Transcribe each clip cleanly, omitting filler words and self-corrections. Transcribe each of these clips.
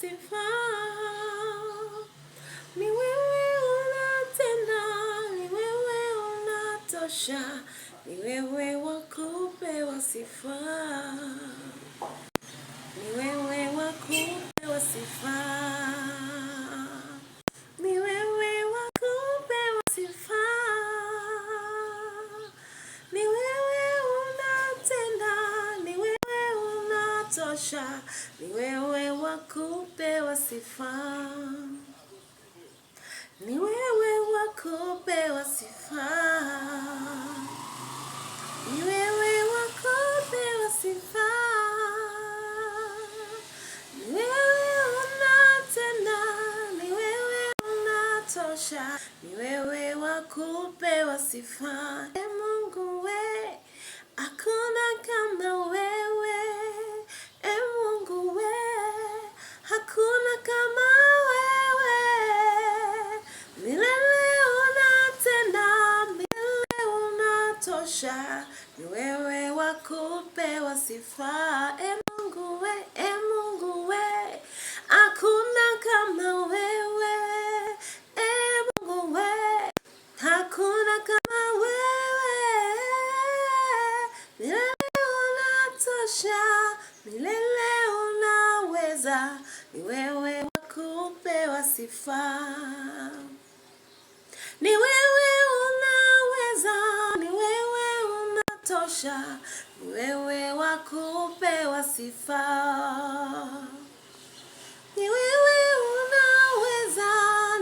sifa. Ni wewe unatenda, ni wewe unatosha, ni wewe wa kupewa sifa. Ni wewe wa kupewa sifa. Ni wewe wa kupewa sifa. Ni wewe unatenda, ni wewe unatosha, ni wewe wa kupewa sifa. Ni wewe wa kupewa sifa. Ni wewe wa kupewa sifa. Ni wewe unatenda, ni wewe unatosha, ni wewe wa kupewa sifa. E Mungu we, hakuna kama wewe. E Mungu we, hakuna kama wewe. Milele unatenda, milele unatosha, ni wewe wa kupewa sifa. E Mungu we, e Mungu we, hakuna kama wewe. E Mungu we, hakuna kama wewe. Milele unatosha, milele unaweza, ni wewe wa kupewa sifa. Ni wewe unaweza, ni wewe unatosha, ni wewe wa kupewa sifa. Ni wewe unaweza,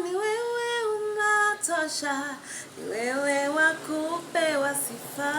ni wewe unatosha, ni wewe wa kupewa sifa.